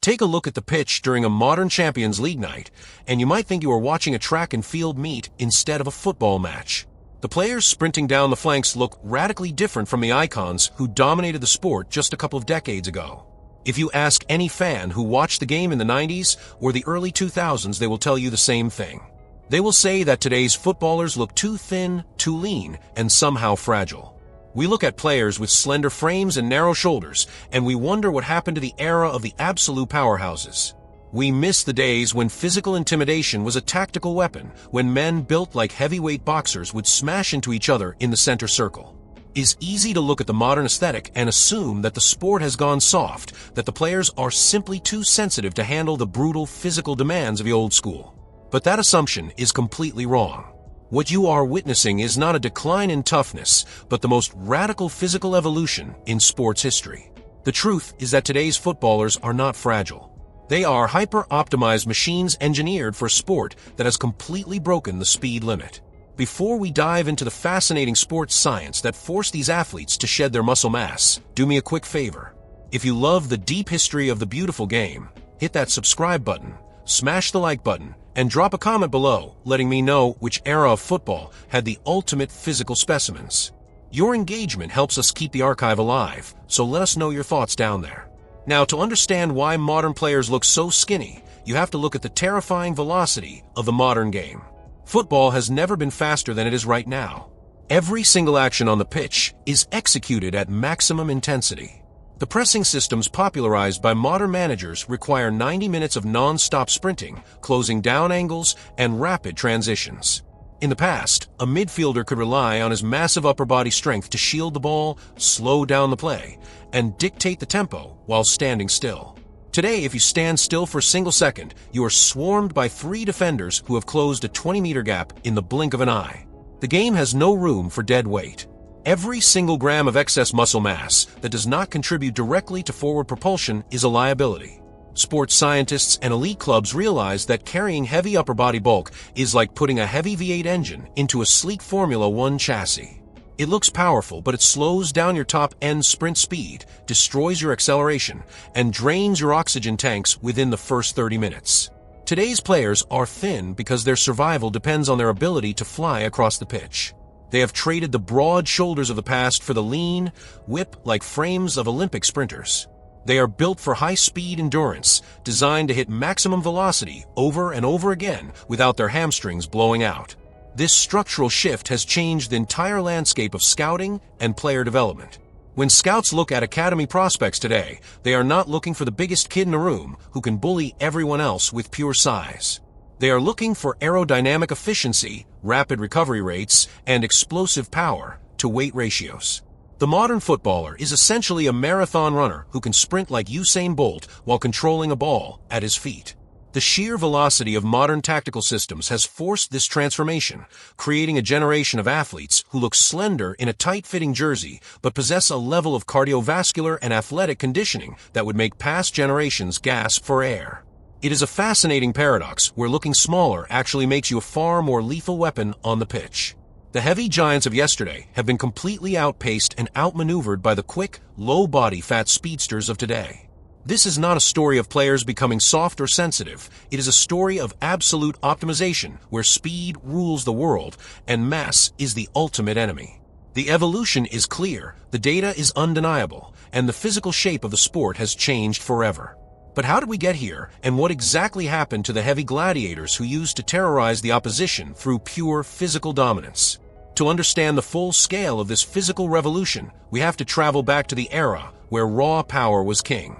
Take a look at the pitch during a modern Champions League night, and you might think you are watching a track and field meet instead of a football match. The players sprinting down the flanks look radically different from the icons who dominated the sport just a couple of decades ago. If you ask any fan who watched the game in the 90s or the early 2000s, they will tell you the same thing. They will say that today's footballers look too thin, too lean, and somehow fragile. We look at players with slender frames and narrow shoulders, and we wonder what happened to the era of the absolute powerhouses. We miss the days when physical intimidation was a tactical weapon, when men built like heavyweight boxers would smash into each other in the center circle. It's easy to look at the modern aesthetic and assume that the sport has gone soft, that the players are simply too sensitive to handle the brutal physical demands of the old school. But that assumption is completely wrong. What you are witnessing is not a decline in toughness, but the most radical physical evolution in sports history. The truth is that today's footballers are not fragile. They are hyper-optimized machines engineered for a sport that has completely broken the speed limit. Before we dive into the fascinating sports science that forced these athletes to shed their muscle mass, do me a quick favor. If you love the deep history of the beautiful game, hit that subscribe button, smash the like button, and drop a comment below letting me know which era of football had the ultimate physical specimens. Your engagement helps us keep the archive alive, so let us know your thoughts down there. Now, to understand why modern players look so skinny, you have to look at the terrifying velocity of the modern game. Football has never been faster than it is right now. Every single action on the pitch is executed at maximum intensity. The pressing systems popularized by modern managers require 90 minutes of non-stop sprinting, closing down angles, and rapid transitions. In the past, a midfielder could rely on his massive upper body strength to shield the ball, slow down the play, and dictate the tempo while standing still. Today, if you stand still for a single second, you are swarmed by 3 defenders who have closed a 20-meter gap in the blink of an eye. The game has no room for dead weight. Every single gram of excess muscle mass that does not contribute directly to forward propulsion is a liability. Sports scientists and elite clubs realize that carrying heavy upper body bulk is like putting a heavy V8 engine into a sleek Formula One chassis. It looks powerful, but it slows down your top-end sprint speed, destroys your acceleration, and drains your oxygen tanks within the first 30 minutes. Today's players are thin because their survival depends on their ability to fly across the pitch. They have traded the broad shoulders of the past for the lean, whip-like frames of Olympic sprinters. They are built for high-speed endurance, designed to hit maximum velocity over and over again without their hamstrings blowing out. This structural shift has changed the entire landscape of scouting and player development. When scouts look at academy prospects today, they are not looking for the biggest kid in the room who can bully everyone else with pure size. They are looking for aerodynamic efficiency, rapid recovery rates, and explosive power to weight ratios. The modern footballer is essentially a marathon runner who can sprint like Usain Bolt while controlling a ball at his feet. The sheer velocity of modern tactical systems has forced this transformation, creating a generation of athletes who look slender in a tight-fitting jersey but possess a level of cardiovascular and athletic conditioning that would make past generations gasp for air. It is a fascinating paradox where looking smaller actually makes you a far more lethal weapon on the pitch. The heavy giants of yesterday have been completely outpaced and outmaneuvered by the quick, low-body fat speedsters of today. This is not a story of players becoming soft or sensitive. It is a story of absolute optimization where speed rules the world and mass is the ultimate enemy. The evolution is clear, the data is undeniable, and the physical shape of the sport has changed forever. But how did we get here, and what exactly happened to the heavy gladiators who used to terrorize the opposition through pure physical dominance? To understand the full scale of this physical revolution, we have to travel back to the era where raw power was king.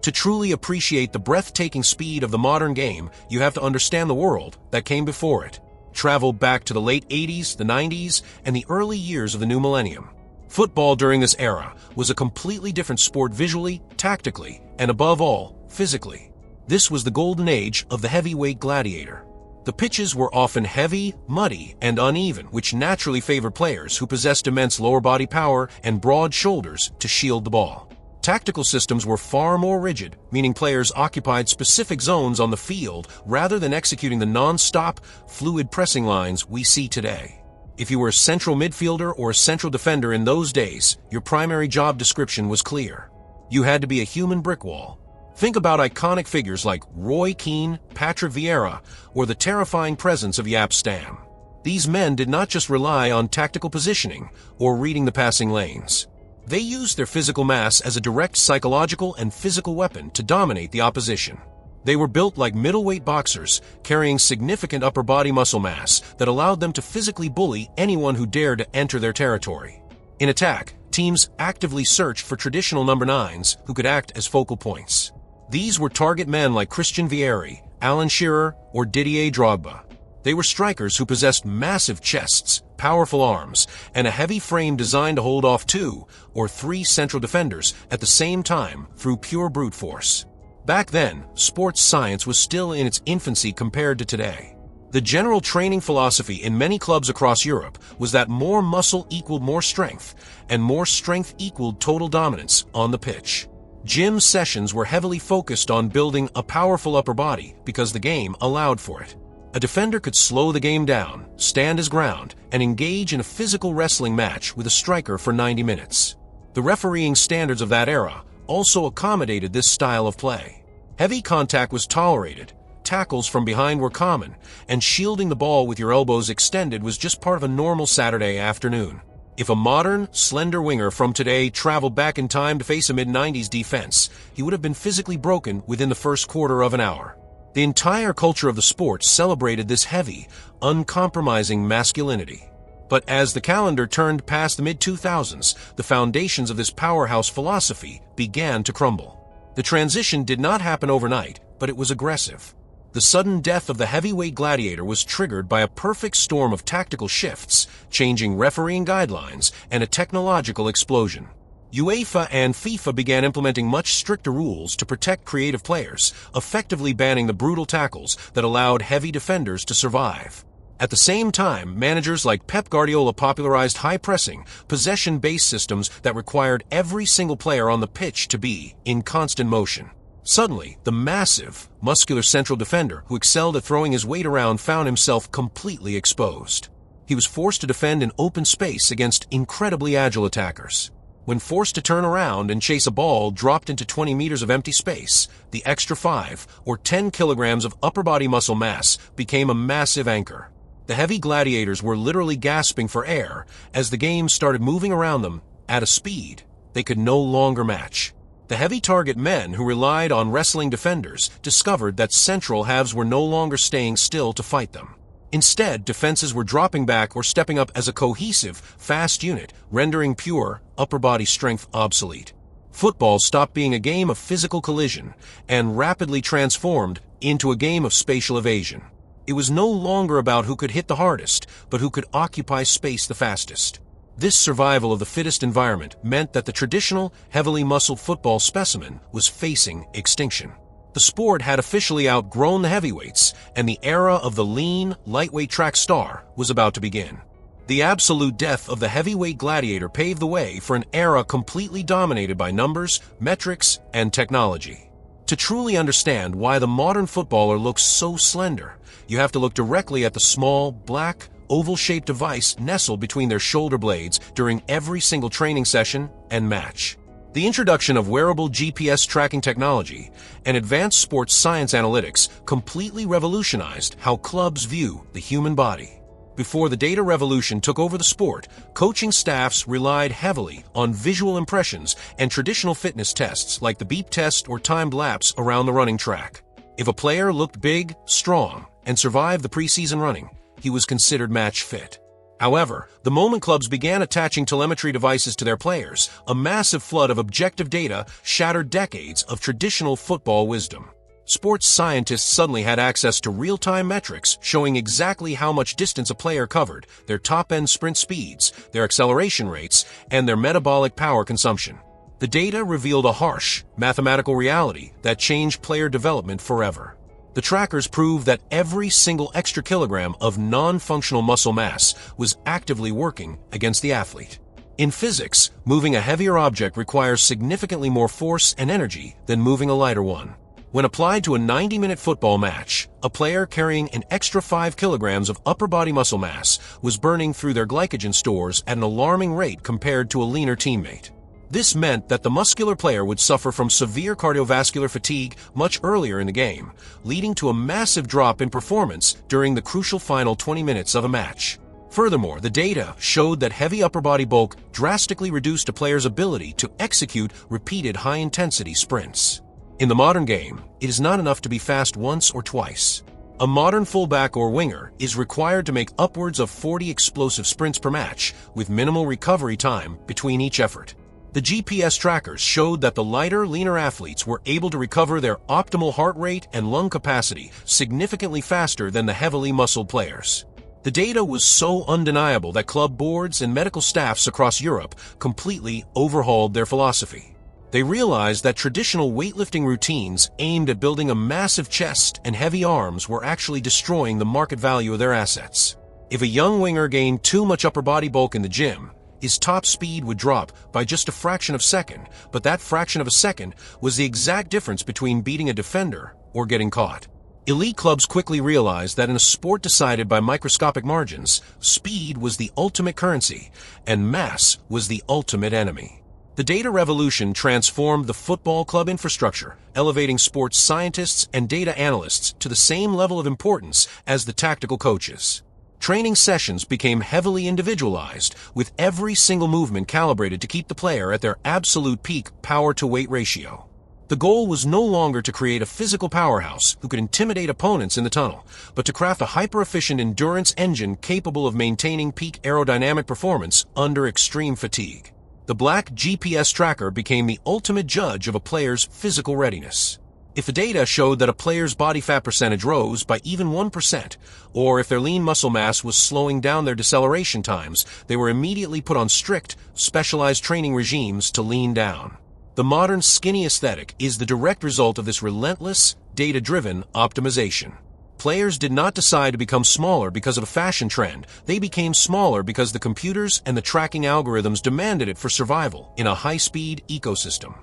To truly appreciate the breathtaking speed of the modern game, you have to understand the world that came before it. Travel back to the late 80s, the 90s, and the early years of the new millennium. Football during this era was a completely different sport visually, tactically, and above all, physically. This was the golden age of the heavyweight gladiator. The pitches were often heavy, muddy, and uneven, which naturally favored players who possessed immense lower body power and broad shoulders to shield the ball. Tactical systems were far more rigid, meaning players occupied specific zones on the field rather than executing the non-stop, fluid pressing lines we see today. If you were a central midfielder or a central defender in those days, your primary job description was clear. You had to be a human brick wall. Think about iconic figures like Roy Keane, Patrick Vieira, or the terrifying presence of Jaap Stam. These men did not just rely on tactical positioning or reading the passing lanes. They used their physical mass as a direct psychological and physical weapon to dominate the opposition. They were built like middleweight boxers, carrying significant upper body muscle mass that allowed them to physically bully anyone who dared to enter their territory. In attack, teams actively searched for traditional number 9s who could act as focal points. These were target men like Christian Vieri, Alan Shearer, or Didier Drogba. They were strikers who possessed massive chests, powerful arms, and a heavy frame designed to hold off 2 or 3 central defenders at the same time through pure brute force. Back then, sports science was still in its infancy compared to today. The general training philosophy in many clubs across Europe was that more muscle equaled more strength, and more strength equaled total dominance on the pitch. Gym sessions were heavily focused on building a powerful upper body because the game allowed for it. A defender could slow the game down, stand his ground, and engage in a physical wrestling match with a striker for 90 minutes. The refereeing standards of that era also accommodated this style of play. Heavy contact was tolerated, tackles from behind were common, and shielding the ball with your elbows extended was just part of a normal Saturday afternoon. If a modern, slender winger from today traveled back in time to face a mid-90s defense, he would have been physically broken within the first quarter of an hour. The entire culture of the sport celebrated this heavy, uncompromising masculinity. But as the calendar turned past the mid-2000s, the foundations of this powerhouse philosophy began to crumble. The transition did not happen overnight, but it was aggressive. The sudden death of the heavyweight gladiator was triggered by a perfect storm of tactical shifts, changing refereeing guidelines, and a technological explosion. UEFA and FIFA began implementing much stricter rules to protect creative players, effectively banning the brutal tackles that allowed heavy defenders to survive. At the same time, managers like Pep Guardiola popularized high pressing, possession-based systems that required every single player on the pitch to be in constant motion. Suddenly, the massive, muscular central defender who excelled at throwing his weight around found himself completely exposed. He was forced to defend in open space against incredibly agile attackers. When forced to turn around and chase a ball dropped into 20 meters of empty space, the extra 5 or 10 kilograms of upper body muscle mass became a massive anchor. The heavy gladiators were literally gasping for air as the game started moving around them at a speed they could no longer match. The heavy target men who relied on wrestling defenders discovered that central halves were no longer staying still to fight them. Instead, defenses were dropping back or stepping up as a cohesive, fast unit, rendering pure, upper body strength obsolete. Football stopped being a game of physical collision and rapidly transformed into a game of spatial evasion. It was no longer about who could hit the hardest, but who could occupy space the fastest. This survival of the fittest environment meant that the traditional, heavily muscled football specimen was facing extinction. The sport had officially outgrown the heavyweights, and the era of the lean, lightweight track star was about to begin. The absolute death of the heavyweight gladiator paved the way for an era completely dominated by numbers, metrics, and technology. To truly understand why the modern footballer looks so slender, you have to look directly at the small, black, oval-shaped device nestled between their shoulder blades during every single training session and match. The introduction of wearable GPS tracking technology and advanced sports science analytics completely revolutionized how clubs view the human body. Before the data revolution took over the sport, coaching staffs relied heavily on visual impressions and traditional fitness tests like the beep test or timed laps around the running track. If a player looked big, strong, and survived the preseason running, he was considered match fit. However, the moment clubs began attaching telemetry devices to their players, a massive flood of objective data shattered decades of traditional football wisdom. Sports scientists suddenly had access to real-time metrics showing exactly how much distance a player covered, their top-end sprint speeds, their acceleration rates, and their metabolic power consumption. The data revealed a harsh, mathematical reality that changed player development forever. The trackers proved that every single extra kilogram of non-functional muscle mass was actively working against the athlete. In physics, moving a heavier object requires significantly more force and energy than moving a lighter one. When applied to a 90-minute football match, a player carrying an extra 5 kilograms of upper body muscle mass was burning through their glycogen stores at an alarming rate compared to a leaner teammate. This meant that the muscular player would suffer from severe cardiovascular fatigue much earlier in the game, leading to a massive drop in performance during the crucial final 20 minutes of a match. Furthermore, the data showed that heavy upper body bulk drastically reduced a player's ability to execute repeated high-intensity sprints. In the modern game, it is not enough to be fast once or twice. A modern fullback or winger is required to make upwards of 40 explosive sprints per match, with minimal recovery time between each effort. The GPS trackers showed that the lighter, leaner athletes were able to recover their optimal heart rate and lung capacity significantly faster than the heavily muscled players. The data was so undeniable that club boards and medical staffs across Europe completely overhauled their philosophy. They realized that traditional weightlifting routines aimed at building a massive chest and heavy arms were actually destroying the market value of their assets. If a young winger gained too much upper body bulk in the gym, his top speed would drop by just a fraction of a second, but that fraction of a second was the exact difference between beating a defender or getting caught. Elite clubs quickly realized that in a sport decided by microscopic margins, speed was the ultimate currency, and mass was the ultimate enemy. The data revolution transformed the football club infrastructure, elevating sports scientists and data analysts to the same level of importance as the tactical coaches. Training sessions became heavily individualized, with every single movement calibrated to keep the player at their absolute peak power-to-weight ratio. The goal was no longer to create a physical powerhouse who could intimidate opponents in the tunnel, but to craft a hyper-efficient endurance engine capable of maintaining peak aerodynamic performance under extreme fatigue. The black GPS tracker became the ultimate judge of a player's physical readiness. If the data showed that a player's body fat percentage rose by even 1%, or if their lean muscle mass was slowing down their deceleration times, they were immediately put on strict, specialized training regimes to lean down. The modern skinny aesthetic is the direct result of this relentless, data-driven optimization. Players did not decide to become smaller because of a fashion trend. They became smaller because the computers and the tracking algorithms demanded it for survival in a high-speed ecosystem.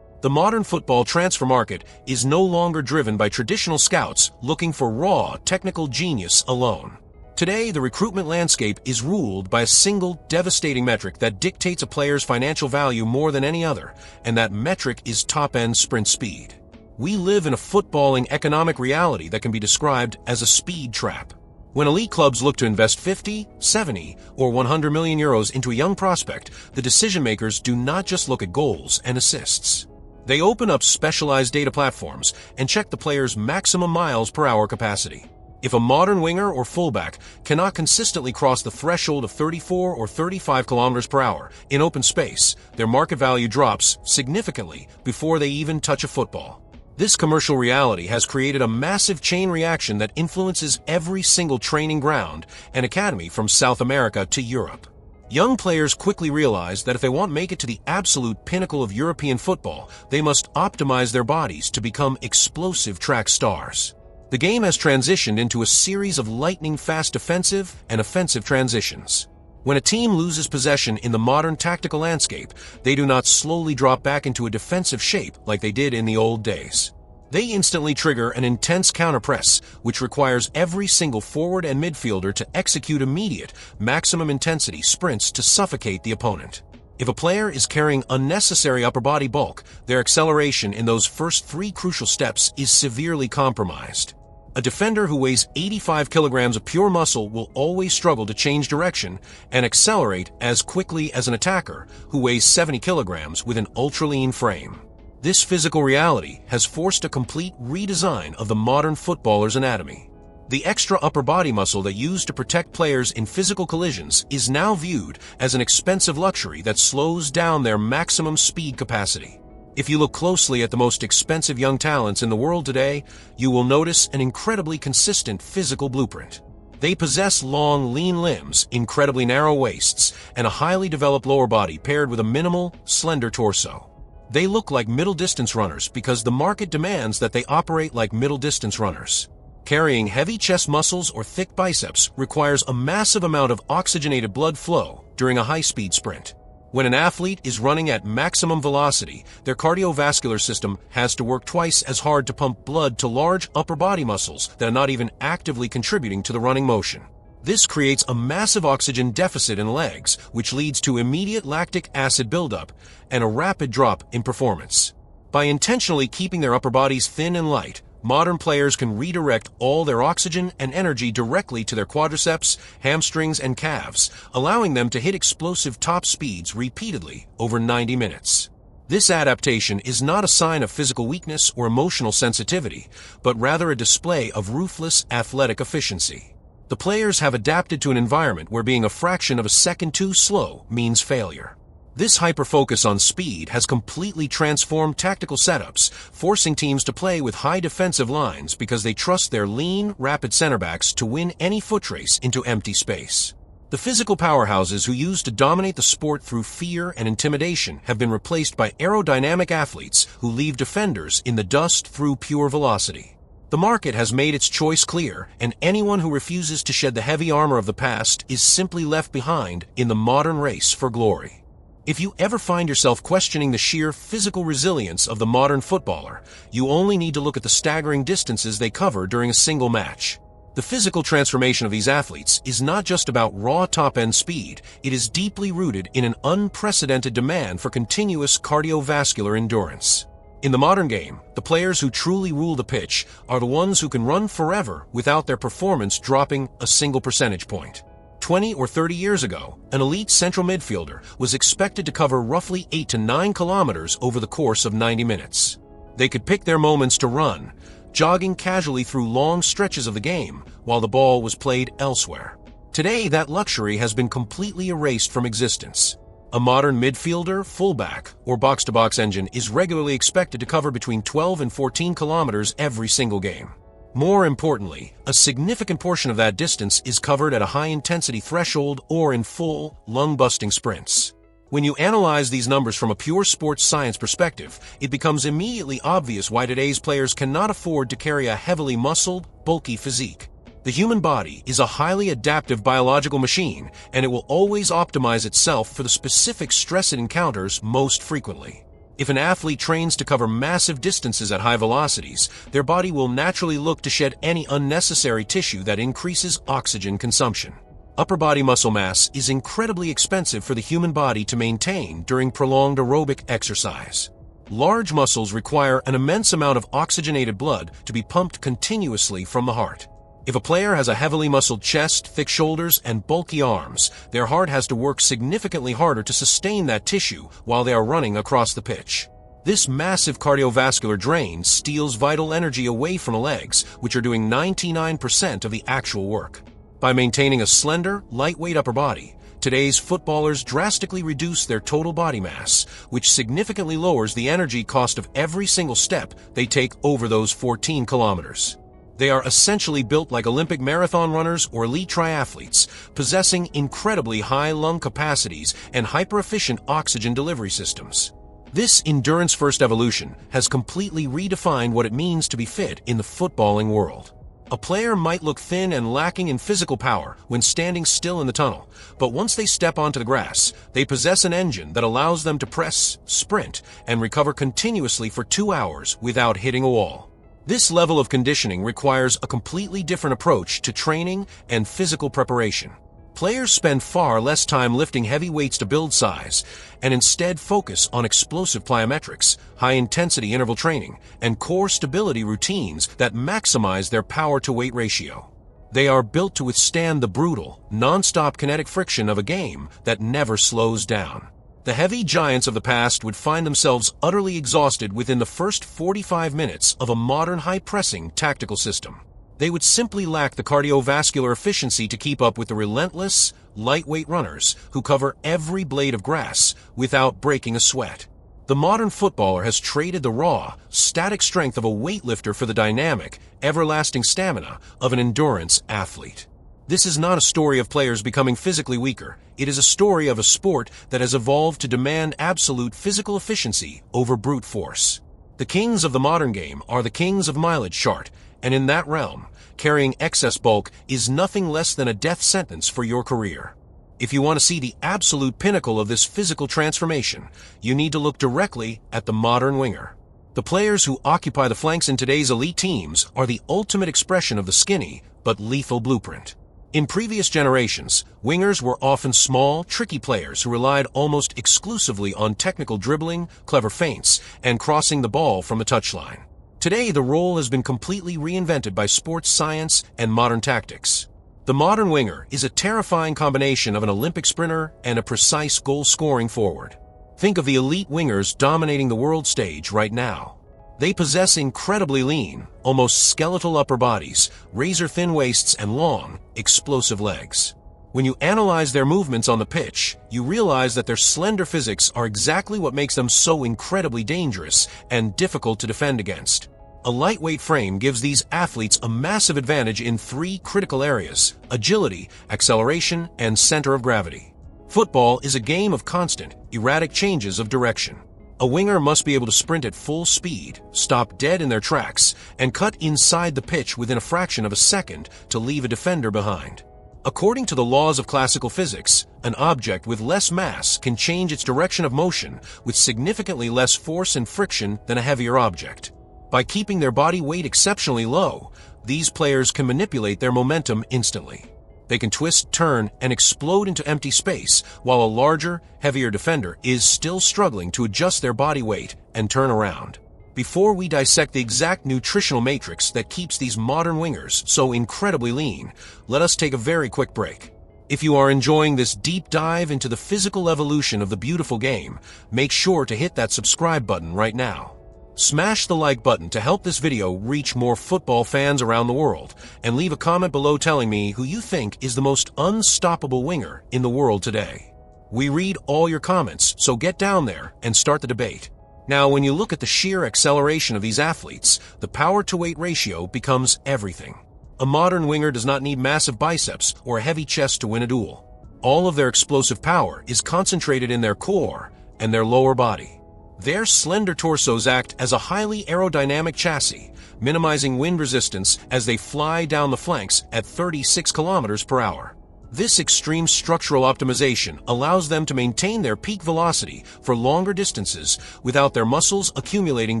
The modern football transfer market is no longer driven by traditional scouts looking for raw, technical genius alone. Today, the recruitment landscape is ruled by a single, devastating metric that dictates a player's financial value more than any other, and that metric is top-end sprint speed. We live in a footballing economic reality that can be described as a speed trap. When elite clubs look to invest 50, 70, or 100 million euros into a young prospect, the decision-makers do not just look at goals and assists. They open up specialized data platforms and check the player's maximum miles per hour capacity. If a modern winger or fullback cannot consistently cross the threshold of 34 or 35 kilometers per hour in open space, their market value drops significantly before they even touch a football. This commercial reality has created a massive chain reaction that influences every single training ground and academy from South America to Europe. Young players quickly realize that if they want to make it to the absolute pinnacle of European football, they must optimize their bodies to become explosive track stars. The game has transitioned into a series of lightning-fast defensive and offensive transitions. When a team loses possession in the modern tactical landscape, they do not slowly drop back into a defensive shape like they did in the old days. They instantly trigger an intense counterpress, which requires every single forward and midfielder to execute immediate, maximum intensity sprints to suffocate the opponent. If a player is carrying unnecessary upper body bulk, their acceleration in those first 3 crucial steps is severely compromised. A defender who weighs 85 kilograms of pure muscle will always struggle to change direction and accelerate as quickly as an attacker who weighs 70 kilograms with an ultra-lean frame. This physical reality has forced a complete redesign of the modern footballer's anatomy. The extra upper body muscle that used to protect players in physical collisions is now viewed as an expensive luxury that slows down their maximum speed capacity. If you look closely at the most expensive young talents in the world today, you will notice an incredibly consistent physical blueprint. They possess long, lean limbs, incredibly narrow waists, and a highly developed lower body paired with a minimal, slender torso. They look like middle-distance runners because the market demands that they operate like middle-distance runners. Carrying heavy chest muscles or thick biceps requires a massive amount of oxygenated blood flow during a high-speed sprint. When an athlete is running at maximum velocity, their cardiovascular system has to work twice as hard to pump blood to large upper body muscles that are not even actively contributing to the running motion. This creates a massive oxygen deficit in legs, which leads to immediate lactic acid buildup and a rapid drop in performance. By intentionally keeping their upper bodies thin and light, modern players can redirect all their oxygen and energy directly to their quadriceps, hamstrings, and calves, allowing them to hit explosive top speeds repeatedly over 90 minutes. This adaptation is not a sign of physical weakness or emotional sensitivity, but rather a display of ruthless athletic efficiency. The players have adapted to an environment where being a fraction of a second too slow means failure. This hyper-focus on speed has completely transformed tactical setups, forcing teams to play with high defensive lines because they trust their lean, rapid center backs to win any foot race into empty space. The physical powerhouses who used to dominate the sport through fear and intimidation have been replaced by aerodynamic athletes who leave defenders in the dust through pure velocity. The market has made its choice clear, and anyone who refuses to shed the heavy armor of the past is simply left behind in the modern race for glory. If you ever find yourself questioning the sheer physical resilience of the modern footballer, you only need to look at the staggering distances they cover during a single match. The physical transformation of these athletes is not just about raw top-end speed, it is deeply rooted in an unprecedented demand for continuous cardiovascular endurance. In the modern game, the players who truly rule the pitch are the ones who can run forever without their performance dropping a single percentage point. 20 or 30 years ago, an elite central midfielder was expected to cover roughly 8 to 9 kilometers over the course of 90 minutes. They could pick their moments to run, jogging casually through long stretches of the game while the ball was played elsewhere. Today, that luxury has been completely erased from existence. A modern midfielder, fullback, or box-to-box engine is regularly expected to cover between 12 and 14 kilometers every single game. More importantly, a significant portion of that distance is covered at a high-intensity threshold or in full, lung-busting sprints. When you analyze these numbers from a pure sports science perspective, it becomes immediately obvious why today's players cannot afford to carry a heavily muscled, bulky physique. The human body is a highly adaptive biological machine, and it will always optimize itself for the specific stress it encounters most frequently. If an athlete trains to cover massive distances at high velocities, their body will naturally look to shed any unnecessary tissue that increases oxygen consumption. Upper body muscle mass is incredibly expensive for the human body to maintain during prolonged aerobic exercise. Large muscles require an immense amount of oxygenated blood to be pumped continuously from the heart. If a player has a heavily muscled chest, thick shoulders, and bulky arms, their heart has to work significantly harder to sustain that tissue while they are running across the pitch. This massive cardiovascular drain steals vital energy away from the legs, which are doing 99% of the actual work. By maintaining a slender, lightweight upper body, today's footballers drastically reduce their total body mass, which significantly lowers the energy cost of every single step they take over those 14 kilometers. They are essentially built like Olympic marathon runners or elite triathletes, possessing incredibly high lung capacities and hyper-efficient oxygen delivery systems. This endurance-first evolution has completely redefined what it means to be fit in the footballing world. A player might look thin and lacking in physical power when standing still in the tunnel, but once they step onto the grass, they possess an engine that allows them to press, sprint, and recover continuously for 2 hours without hitting a wall. This level of conditioning requires a completely different approach to training and physical preparation. Players spend far less time lifting heavy weights to build size and instead focus on explosive plyometrics, high-intensity interval training, and core stability routines that maximize their power-to-weight ratio. They are built to withstand the brutal, non-stop kinetic friction of a game that never slows down. The heavy giants of the past would find themselves utterly exhausted within the first 45 minutes of a modern high-pressing tactical system. They would simply lack the cardiovascular efficiency to keep up with the relentless, lightweight runners who cover every blade of grass without breaking a sweat. The modern footballer has traded the raw, static strength of a weightlifter for the dynamic, everlasting stamina of an endurance athlete. This is not a story of players becoming physically weaker. It is a story of a sport that has evolved to demand absolute physical efficiency over brute force. The kings of the modern game are the kings of mileage chart, and in that realm, carrying excess bulk is nothing less than a death sentence for your career. If you want to see the absolute pinnacle of this physical transformation, you need to look directly at the modern winger. The players who occupy the flanks in today's elite teams are the ultimate expression of the skinny but lethal blueprint. In previous generations, wingers were often small, tricky players who relied almost exclusively on technical dribbling, clever feints, and crossing the ball from the touchline. Today, the role has been completely reinvented by sports science and modern tactics. The modern winger is a terrifying combination of an Olympic sprinter and a precise goal-scoring forward. Think of the elite wingers dominating the world stage right now. They possess incredibly lean, almost skeletal upper bodies, razor-thin waists, and long, explosive legs. When you analyze their movements on the pitch, you realize that their slender physics are exactly what makes them so incredibly dangerous and difficult to defend against. A lightweight frame gives these athletes a massive advantage in three critical areas: agility, acceleration, and center of gravity. Football is a game of constant, erratic changes of direction. A winger must be able to sprint at full speed, stop dead in their tracks, and cut inside the pitch within a fraction of a second to leave a defender behind. According to the laws of classical physics, an object with less mass can change its direction of motion with significantly less force and friction than a heavier object. By keeping their body weight exceptionally low, these players can manipulate their momentum instantly. They can twist, turn, and explode into empty space, while a larger, heavier defender is still struggling to adjust their body weight and turn around. Before we dissect the exact nutritional matrix that keeps these modern wingers so incredibly lean, let us take a very quick break. If you are enjoying this deep dive into the physical evolution of the beautiful game, make sure to hit that subscribe button right now. Smash the like button to help this video reach more football fans around the world, and leave a comment below telling me who you think is the most unstoppable winger in the world today. We read all your comments, so get down there and start the debate. Now, when you look at the sheer acceleration of these athletes, the power-to-weight ratio becomes everything. A modern winger does not need massive biceps or a heavy chest to win a duel. All of their explosive power is concentrated in their core and their lower body. Their slender torsos act as a highly aerodynamic chassis, minimizing wind resistance as they fly down the flanks at 36 kilometers per hour. This extreme structural optimization allows them to maintain their peak velocity for longer distances without their muscles accumulating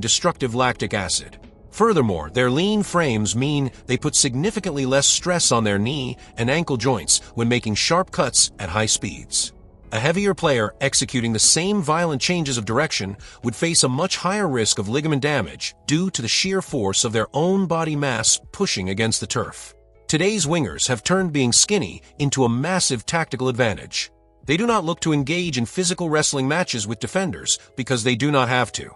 destructive lactic acid. Furthermore, their lean frames mean they put significantly less stress on their knee and ankle joints when making sharp cuts at high speeds. A heavier player executing the same violent changes of direction would face a much higher risk of ligament damage due to the sheer force of their own body mass pushing against the turf. Today's wingers have turned being skinny into a massive tactical advantage. They do not look to engage in physical wrestling matches with defenders because they do not have to.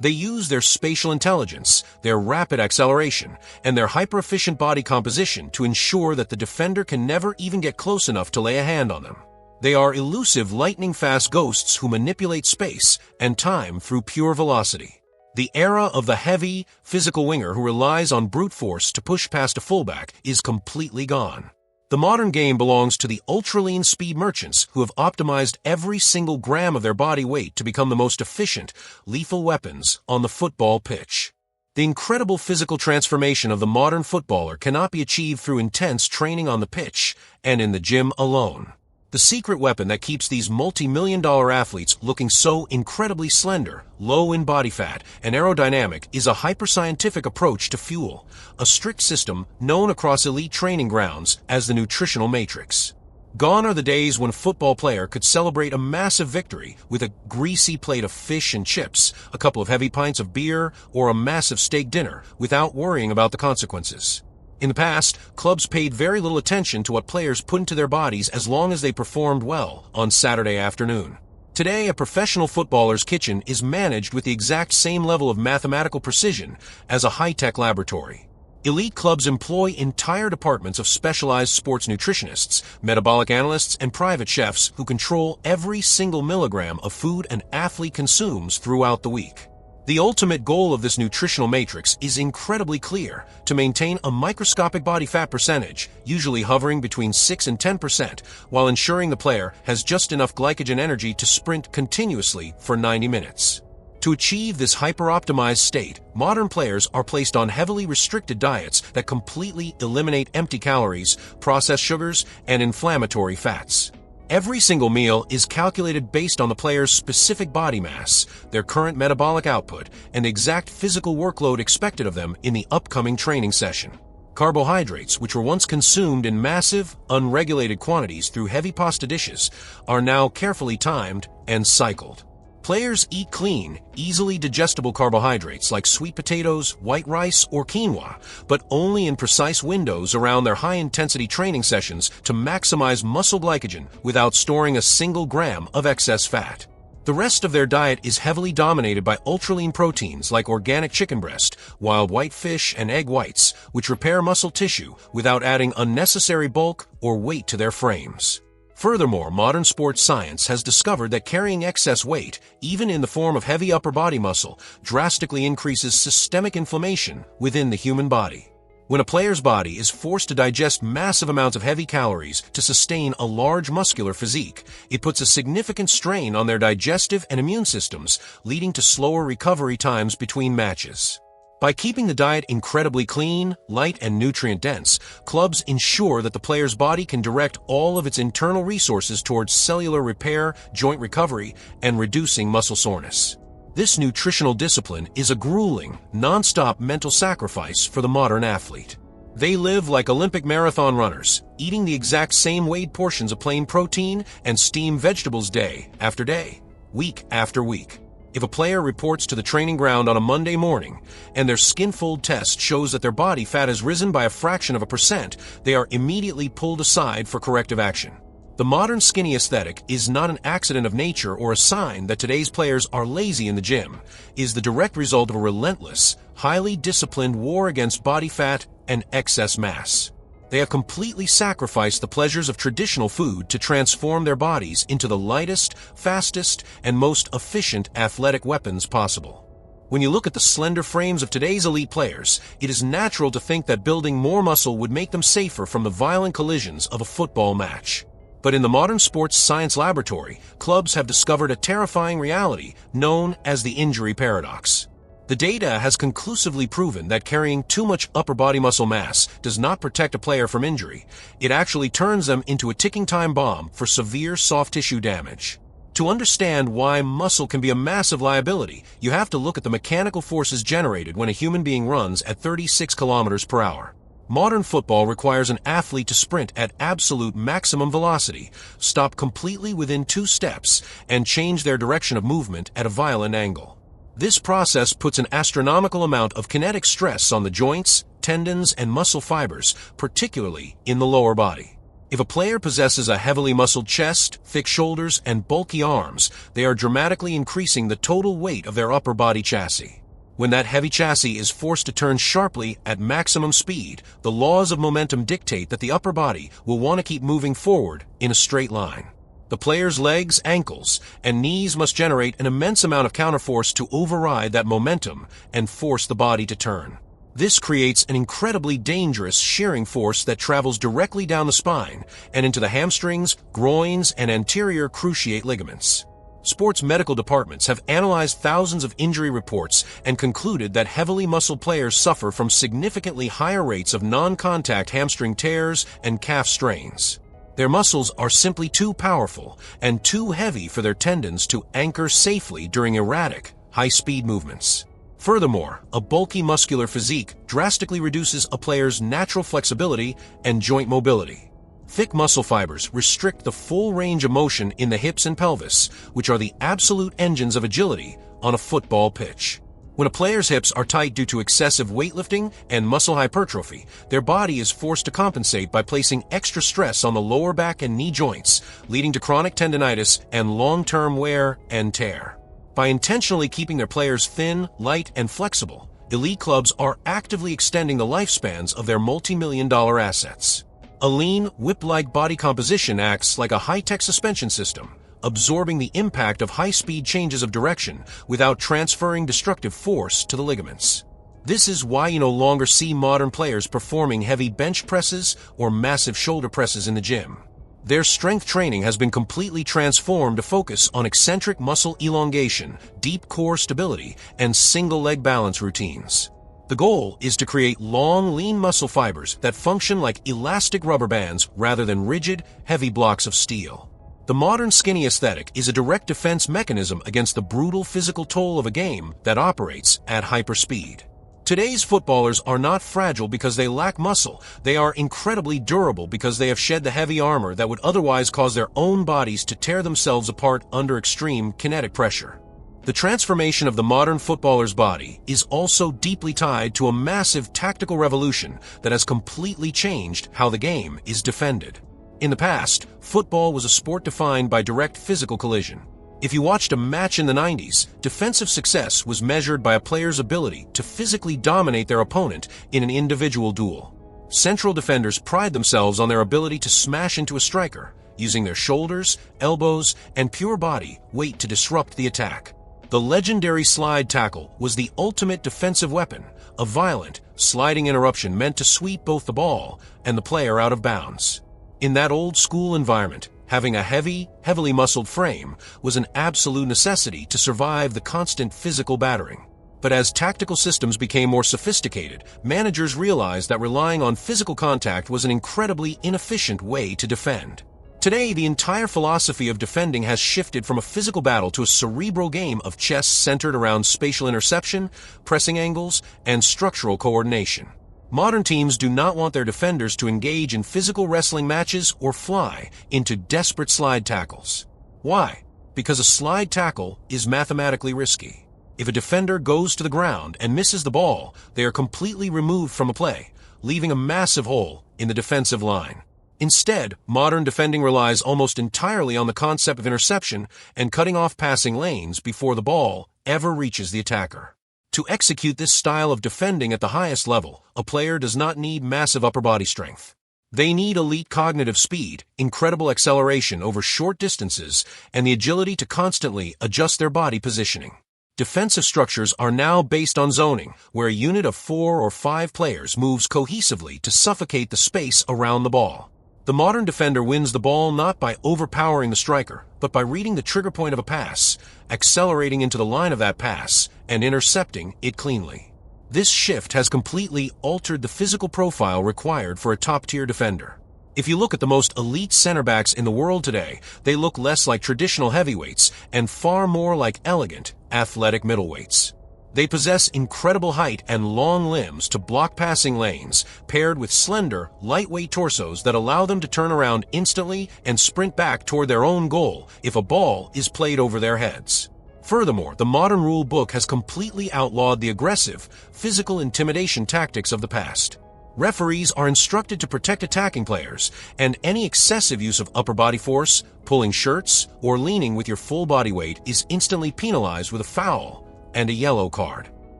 They use their spatial intelligence, their rapid acceleration, and their hyper-efficient body composition to ensure that the defender can never even get close enough to lay a hand on them. They are elusive, lightning-fast ghosts who manipulate space and time through pure velocity. The era of the heavy, physical winger who relies on brute force to push past a fullback is completely gone. The modern game belongs to the ultra-lean speed merchants who have optimized every single gram of their body weight to become the most efficient, lethal weapons on the football pitch. The incredible physical transformation of the modern footballer cannot be achieved through intense training on the pitch and in the gym alone. The secret weapon that keeps these multi-million-dollar athletes looking so incredibly slender, low in body fat, and aerodynamic is a hyper-scientific approach to fuel, a strict system known across elite training grounds as the nutritional matrix. Gone are the days when a football player could celebrate a massive victory with a greasy plate of fish and chips, a couple of heavy pints of beer, or a massive steak dinner without worrying about the consequences. In the past, clubs paid very little attention to what players put into their bodies as long as they performed well on Saturday afternoon. Today, a professional footballer's kitchen is managed with the exact same level of mathematical precision as a high-tech laboratory. Elite clubs employ entire departments of specialized sports nutritionists, metabolic analysts, and private chefs who control every single milligram of food an athlete consumes throughout the week. The ultimate goal of this nutritional matrix is incredibly clear: to maintain a microscopic body fat percentage, usually hovering between 6 and 10%, while ensuring the player has just enough glycogen energy to sprint continuously for 90 minutes. To achieve this hyper-optimized state, modern players are placed on heavily restricted diets that completely eliminate empty calories, processed sugars, and inflammatory fats. Every single meal is calculated based on the player's specific body mass, their current metabolic output, and the exact physical workload expected of them in the upcoming training session. Carbohydrates, which were once consumed in massive, unregulated quantities through heavy pasta dishes, are now carefully timed and cycled. Players eat clean, easily digestible carbohydrates like sweet potatoes, white rice, or quinoa, but only in precise windows around their high-intensity training sessions to maximize muscle glycogen without storing a single gram of excess fat. The rest of their diet is heavily dominated by ultra-lean proteins like organic chicken breast, wild white fish, and egg whites, which repair muscle tissue without adding unnecessary bulk or weight to their frames. Furthermore, modern sports science has discovered that carrying excess weight, even in the form of heavy upper body muscle, drastically increases systemic inflammation within the human body. When a player's body is forced to digest massive amounts of heavy calories to sustain a large muscular physique, it puts a significant strain on their digestive and immune systems, leading to slower recovery times between matches. By keeping the diet incredibly clean, light, and nutrient-dense, clubs ensure that the player's body can direct all of its internal resources towards cellular repair, joint recovery, and reducing muscle soreness. This nutritional discipline is a grueling, non-stop mental sacrifice for the modern athlete. They live like Olympic marathon runners, eating the exact same weighed portions of plain protein and steamed vegetables day after day, week after week. If a player reports to the training ground on a Monday morning and their skin fold test shows that their body fat has risen by a fraction of a percent, they are immediately pulled aside for corrective action. The modern skinny aesthetic is not an accident of nature or a sign that today's players are lazy in the gym. It is the direct result of a relentless, highly disciplined war against body fat and excess mass. They have completely sacrificed the pleasures of traditional food to transform their bodies into the lightest, fastest, and most efficient athletic weapons possible. When you look at the slender frames of today's elite players, it is natural to think that building more muscle would make them safer from the violent collisions of a football match. But in the modern sports science laboratory, clubs have discovered a terrifying reality known as the injury paradox. The data has conclusively proven that carrying too much upper body muscle mass does not protect a player from injury. It actually turns them into a ticking time bomb for severe soft tissue damage. To understand why muscle can be a massive liability, you have to look at the mechanical forces generated when a human being runs at 36 kilometers per hour. Modern football requires an athlete to sprint at absolute maximum velocity, stop completely within 2 steps, and change their direction of movement at a violent angle. This process puts an astronomical amount of kinetic stress on the joints, tendons, and muscle fibers, particularly in the lower body. If a player possesses a heavily muscled chest, thick shoulders, and bulky arms, they are dramatically increasing the total weight of their upper body chassis. When that heavy chassis is forced to turn sharply at maximum speed, the laws of momentum dictate that the upper body will want to keep moving forward in a straight line. The player's legs, ankles, and knees must generate an immense amount of counterforce to override that momentum and force the body to turn. This creates an incredibly dangerous shearing force that travels directly down the spine and into the hamstrings, groins, and anterior cruciate ligaments. Sports medical departments have analyzed thousands of injury reports and concluded that heavily muscled players suffer from significantly higher rates of non-contact hamstring tears and calf strains. Their muscles are simply too powerful and too heavy for their tendons to anchor safely during erratic, high-speed movements. Furthermore, a bulky muscular physique drastically reduces a player's natural flexibility and joint mobility. Thick muscle fibers restrict the full range of motion in the hips and pelvis, which are the absolute engines of agility on a football pitch. When a player's hips are tight due to excessive weightlifting and muscle hypertrophy, their body is forced to compensate by placing extra stress on the lower back and knee joints, leading to chronic tendinitis and long-term wear and tear. By intentionally keeping their players thin, light, and flexible, elite clubs are actively extending the lifespans of their multi-million-dollar assets. A lean, whip-like body composition acts like a high-tech suspension system, absorbing the impact of high-speed changes of direction without transferring destructive force to the ligaments. This is why you no longer see modern players performing heavy bench presses or massive shoulder presses in the gym. Their strength training has been completely transformed to focus on eccentric muscle elongation, deep core stability, and single-leg balance routines. The goal is to create long, lean muscle fibers that function like elastic rubber bands rather than rigid, heavy blocks of steel. The modern skinny aesthetic is a direct defense mechanism against the brutal physical toll of a game that operates at hyperspeed. Today's footballers are not fragile because they lack muscle. They are incredibly durable because they have shed the heavy armor that would otherwise cause their own bodies to tear themselves apart under extreme kinetic pressure. The transformation of the modern footballer's body is also deeply tied to a massive tactical revolution that has completely changed how the game is defended. In the past, football was a sport defined by direct physical collision. If you watched a match in the 90s, defensive success was measured by a player's ability to physically dominate their opponent in an individual duel. Central defenders pride themselves on their ability to smash into a striker, using their shoulders, elbows, and pure body weight to disrupt the attack. The legendary slide tackle was the ultimate defensive weapon, a violent, sliding interruption meant to sweep both the ball and the player out of bounds. In that old-school environment, having a heavily muscled frame was an absolute necessity to survive the constant physical battering. But as tactical systems became more sophisticated, managers realized that relying on physical contact was an incredibly inefficient way to defend. Today, the entire philosophy of defending has shifted from a physical battle to a cerebral game of chess centered around spatial interception, pressing angles, and structural coordination. Modern teams do not want their defenders to engage in physical wrestling matches or fly into desperate slide tackles. Why? Because a slide tackle is mathematically risky. If a defender goes to the ground and misses the ball, they are completely removed from a play, leaving a massive hole in the defensive line. Instead, modern defending relies almost entirely on the concept of interception and cutting off passing lanes before the ball ever reaches the attacker. To execute this style of defending at the highest level, a player does not need massive upper body strength. They need elite cognitive speed, incredible acceleration over short distances, and the agility to constantly adjust their body positioning. Defensive structures are now based on zoning, where a unit of 4 or 5 players moves cohesively to suffocate the space around the ball. The modern defender wins the ball not by overpowering the striker, but by reading the trigger point of a pass, accelerating into the line of that pass, and intercepting it cleanly. This shift has completely altered the physical profile required for a top-tier defender. If you look at the most elite center backs in the world today, they look less like traditional heavyweights and far more like elegant, athletic middleweights. They possess incredible height and long limbs to block passing lanes, paired with slender, lightweight torsos that allow them to turn around instantly and sprint back toward their own goal if a ball is played over their heads. Furthermore, the modern rule book has completely outlawed the aggressive, physical intimidation tactics of the past. Referees are instructed to protect attacking players, and any excessive use of upper body force, pulling shirts, or leaning with your full body weight is instantly penalized with a foul and a yellow card.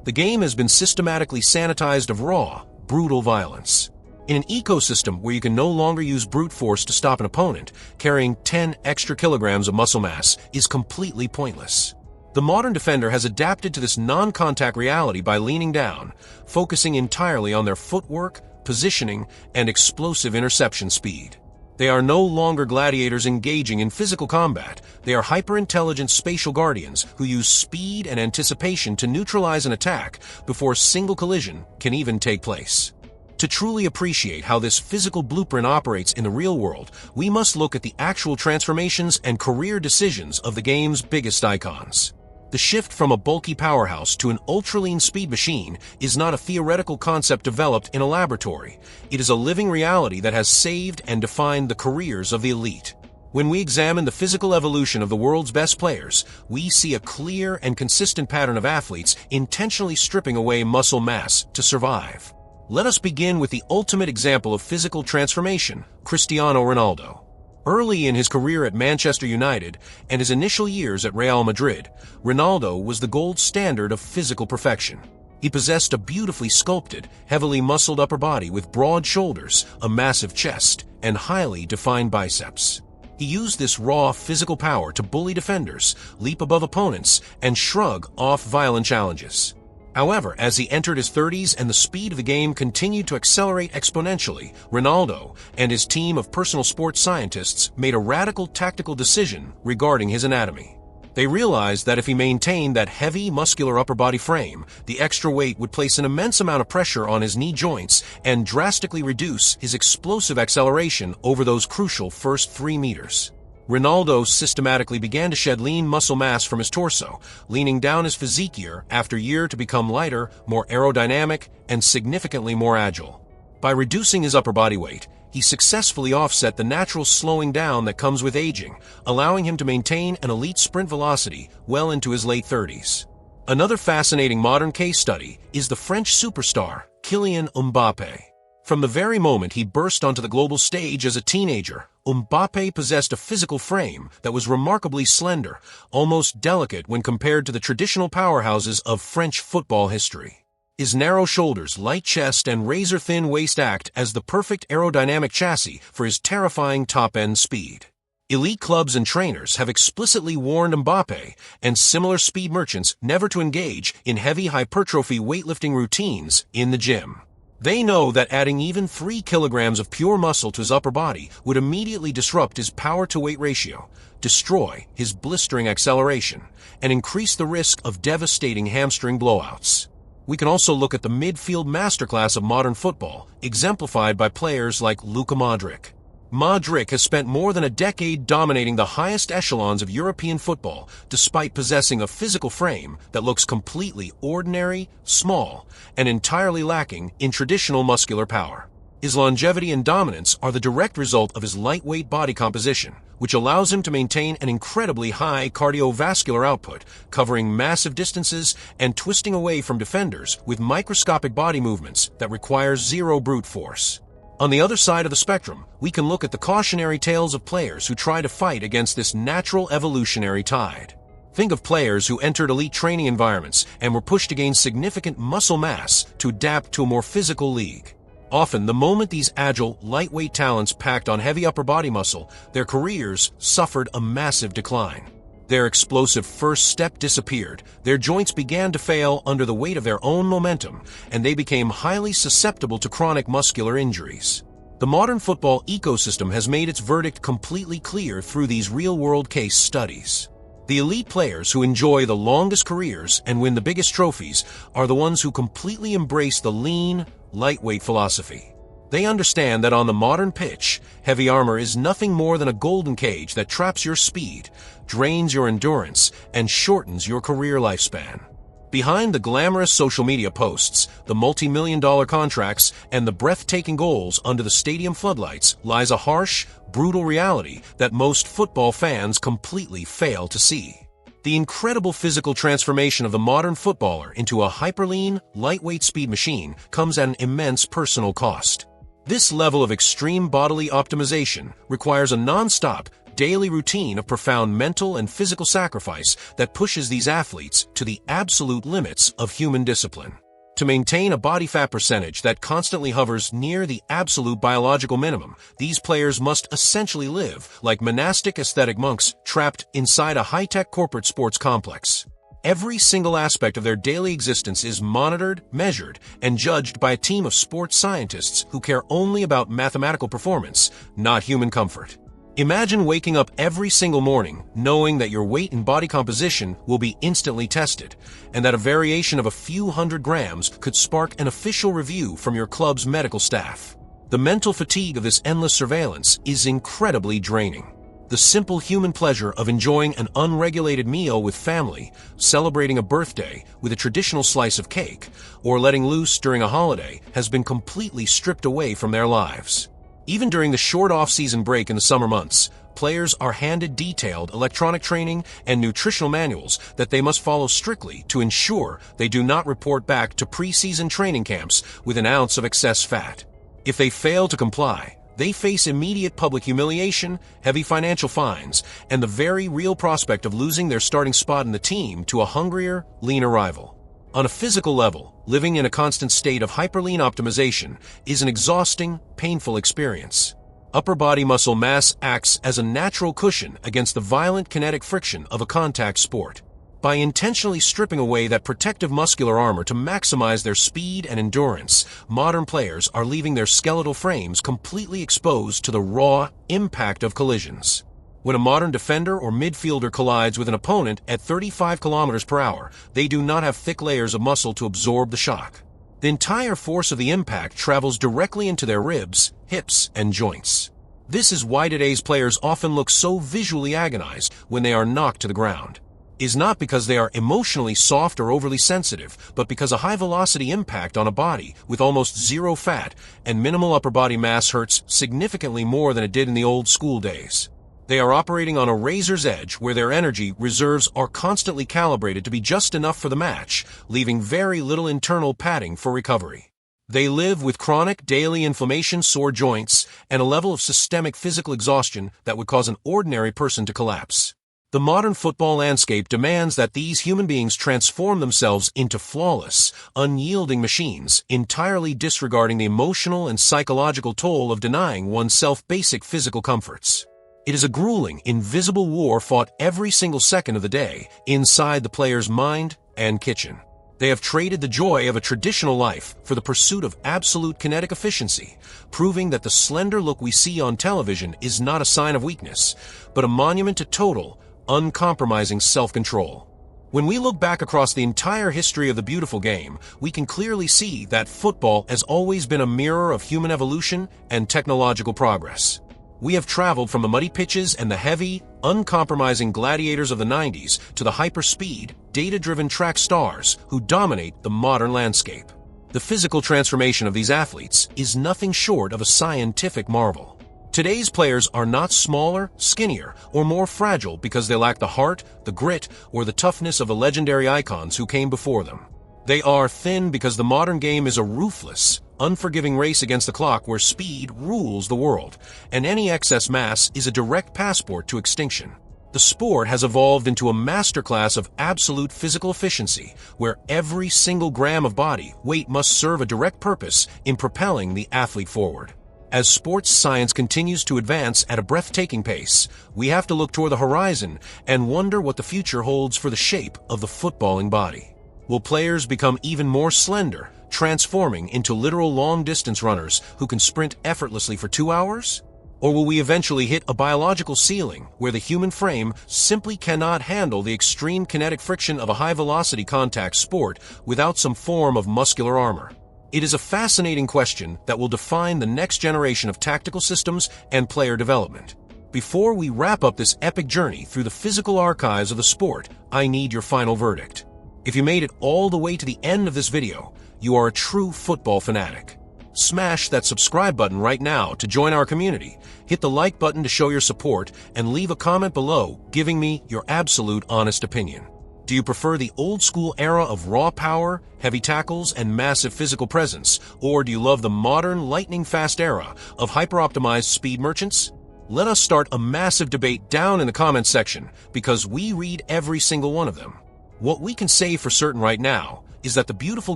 The game has been systematically sanitized of raw, brutal violence. In an ecosystem where you can no longer use brute force to stop an opponent, carrying 10 extra kilograms of muscle mass is completely pointless. The modern defender has adapted to this non-contact reality by leaning down, focusing entirely on their footwork, positioning, and explosive interception speed. They are no longer gladiators engaging in physical combat. They are hyper-intelligent spatial guardians who use speed and anticipation to neutralize an attack before a single collision can even take place. To truly appreciate how this physical blueprint operates in the real world, we must look at the actual transformations and career decisions of the game's biggest icons. The shift from a bulky powerhouse to an ultra-lean speed machine is not a theoretical concept developed in a laboratory. It is a living reality that has saved and defined the careers of the elite. When we examine the physical evolution of the world's best players, we see a clear and consistent pattern of athletes intentionally stripping away muscle mass to survive. Let us begin with the ultimate example of physical transformation, Cristiano Ronaldo. Early in his career at Manchester United and his initial years at Real Madrid, Ronaldo was the gold standard of physical perfection. He possessed a beautifully sculpted, heavily muscled upper body with broad shoulders, a massive chest, and highly defined biceps. He used this raw physical power to bully defenders, leap above opponents, and shrug off violent challenges. However, as he entered his 30s and the speed of the game continued to accelerate exponentially, Ronaldo and his team of personal sports scientists made a radical tactical decision regarding his anatomy. They realized that if he maintained that heavy, muscular upper body frame, the extra weight would place an immense amount of pressure on his knee joints and drastically reduce his explosive acceleration over those crucial first 3 meters. Ronaldo systematically began to shed lean muscle mass from his torso, leaning down his physique year after year to become lighter, more aerodynamic, and significantly more agile. By reducing his upper body weight, he successfully offset the natural slowing down that comes with aging, allowing him to maintain an elite sprint velocity well into his late 30s. Another fascinating modern case study is the French superstar, Kylian Mbappé. From the very moment he burst onto the global stage as a teenager, Mbappé possessed a physical frame that was remarkably slender, almost delicate when compared to the traditional powerhouses of French football history. His narrow shoulders, light chest, and razor-thin waist act as the perfect aerodynamic chassis for his terrifying top-end speed. Elite clubs and trainers have explicitly warned Mbappé and similar speed merchants never to engage in heavy hypertrophy weightlifting routines in the gym. They know that adding even 3 kilograms of pure muscle to his upper body would immediately disrupt his power-to-weight ratio, destroy his blistering acceleration, and increase the risk of devastating hamstring blowouts. We can also look at the midfield masterclass of modern football, exemplified by players like Luka Modric. Modric has spent more than a decade dominating the highest echelons of European football, despite possessing a physical frame that looks completely ordinary, small, and entirely lacking in traditional muscular power. His longevity and dominance are the direct result of his lightweight body composition, which allows him to maintain an incredibly high cardiovascular output, covering massive distances and twisting away from defenders with microscopic body movements that require zero brute force. On the other side of the spectrum, we can look at the cautionary tales of players who try to fight against this natural evolutionary tide. Think of players who entered elite training environments and were pushed to gain significant muscle mass to adapt to a more physical league. Often, the moment these agile, lightweight talents packed on heavy upper body muscle, their careers suffered a massive decline. Their explosive first step disappeared, their joints began to fail under the weight of their own momentum, and they became highly susceptible to chronic muscular injuries. The modern football ecosystem has made its verdict completely clear through these real-world case studies. The elite players who enjoy the longest careers and win the biggest trophies are the ones who completely embrace the lean, lightweight philosophy. They understand that on the modern pitch, heavy armor is nothing more than a golden cage that traps your speed, drains your endurance, and shortens your career lifespan. Behind the glamorous social media posts, the multi-million-dollar contracts, and the breathtaking goals under the stadium floodlights lies a harsh, brutal reality that most football fans completely fail to see. The incredible physical transformation of the modern footballer into a hyperlean, lightweight speed machine comes at an immense personal cost. This level of extreme bodily optimization requires a non-stop, daily routine of profound mental and physical sacrifice that pushes these athletes to the absolute limits of human discipline. To maintain a body fat percentage that constantly hovers near the absolute biological minimum, these players must essentially live like monastic aesthetic monks trapped inside a high-tech corporate sports complex. Every single aspect of their daily existence is monitored, measured, and judged by a team of sports scientists who care only about mathematical performance, not human comfort. Imagine waking up every single morning knowing that your weight and body composition will be instantly tested, and that a variation of a few hundred grams could spark an official review from your club's medical staff. The mental fatigue of this endless surveillance is incredibly draining. The simple human pleasure of enjoying an unregulated meal with family, celebrating a birthday with a traditional slice of cake, or letting loose during a holiday has been completely stripped away from their lives. Even during the short off-season break in the summer months, players are handed detailed electronic training and nutritional manuals that they must follow strictly to ensure they do not report back to pre-season training camps with an ounce of excess fat. If they fail to comply, they face immediate public humiliation, heavy financial fines, and the very real prospect of losing their starting spot in the team to a hungrier, leaner rival. On a physical level, living in a constant state of hyperlean optimization is an exhausting, painful experience. Upper body muscle mass acts as a natural cushion against the violent kinetic friction of a contact sport. By intentionally stripping away that protective muscular armor to maximize their speed and endurance, modern players are leaving their skeletal frames completely exposed to the raw impact of collisions. When a modern defender or midfielder collides with an opponent at 35 kilometers per hour, they do not have thick layers of muscle to absorb the shock. The entire force of the impact travels directly into their ribs, hips, and joints. This is why today's players often look so visually agonized when they are knocked to the ground. Is not because they are emotionally soft or overly sensitive, but because a high-velocity impact on a body with almost zero fat and minimal upper body mass hurts significantly more than it did in the old school days. They are operating on a razor's edge where their energy reserves are constantly calibrated to be just enough for the match, leaving very little internal padding for recovery. They live with chronic daily inflammation, sore joints, and a level of systemic physical exhaustion that would cause an ordinary person to collapse. The modern football landscape demands that these human beings transform themselves into flawless, unyielding machines, entirely disregarding the emotional and psychological toll of denying oneself basic physical comforts. It is a grueling, invisible war fought every single second of the day inside the player's mind and kitchen. They have traded the joy of a traditional life for the pursuit of absolute kinetic efficiency, proving that the slender look we see on television is not a sign of weakness, but a monument to total, uncompromising self-control. When we look back across the entire history of the beautiful game, we can clearly see that football has always been a mirror of human evolution and technological progress. We have traveled from the muddy pitches and the heavy, uncompromising gladiators of the 90s to the hyper-speed, data-driven track stars who dominate the modern landscape. The physical transformation of these athletes is nothing short of a scientific marvel. Today's players are not smaller, skinnier, or more fragile because they lack the heart, the grit, or the toughness of the legendary icons who came before them. They are thin because the modern game is a ruthless, unforgiving race against the clock where speed rules the world, and any excess mass is a direct passport to extinction. The sport has evolved into a masterclass of absolute physical efficiency, where every single gram of body weight must serve a direct purpose in propelling the athlete forward. As sports science continues to advance at a breathtaking pace, we have to look toward the horizon and wonder what the future holds for the shape of the footballing body. Will players become even more slender, transforming into literal long-distance runners who can sprint effortlessly for 2 hours? Or will we eventually hit a biological ceiling where the human frame simply cannot handle the extreme kinetic friction of a high-velocity contact sport without some form of muscular armor? It is a fascinating question that will define the next generation of tactical systems and player development. Before we wrap up this epic journey through the physical archives of the sport, I need your final verdict. If you made it all the way to the end of this video, you are a true football fanatic. Smash that subscribe button right now to join our community, hit the like button to show your support, and leave a comment below giving me your absolute honest opinion. Do you prefer the old-school era of raw power, heavy tackles, and massive physical presence, or do you love the modern, lightning-fast era of hyper-optimized speed merchants? Let us start a massive debate down in the comments section, because we read every single one of them. What we can say for certain right now is that the beautiful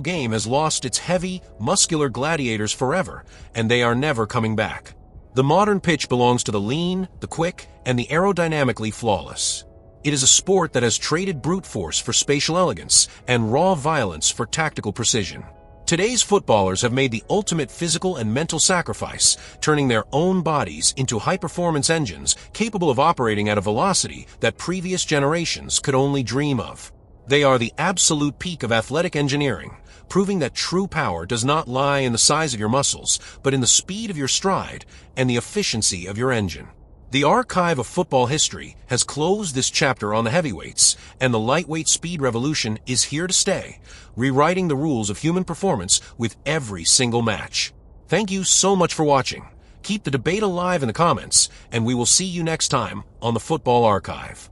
game has lost its heavy, muscular gladiators forever, and they are never coming back. The modern pitch belongs to the lean, the quick, and the aerodynamically flawless. It is a sport that has traded brute force for spatial elegance and raw violence for tactical precision. Today's footballers have made the ultimate physical and mental sacrifice, turning their own bodies into high-performance engines capable of operating at a velocity that previous generations could only dream of. They are the absolute peak of athletic engineering, proving that true power does not lie in the size of your muscles, but in the speed of your stride and the efficiency of your engine. The archive of football history has closed this chapter on the heavyweights, and the lightweight speed revolution is here to stay, rewriting the rules of human performance with every single match. Thank you so much for watching. Keep the debate alive in the comments, and we will see you next time on the Football Archive.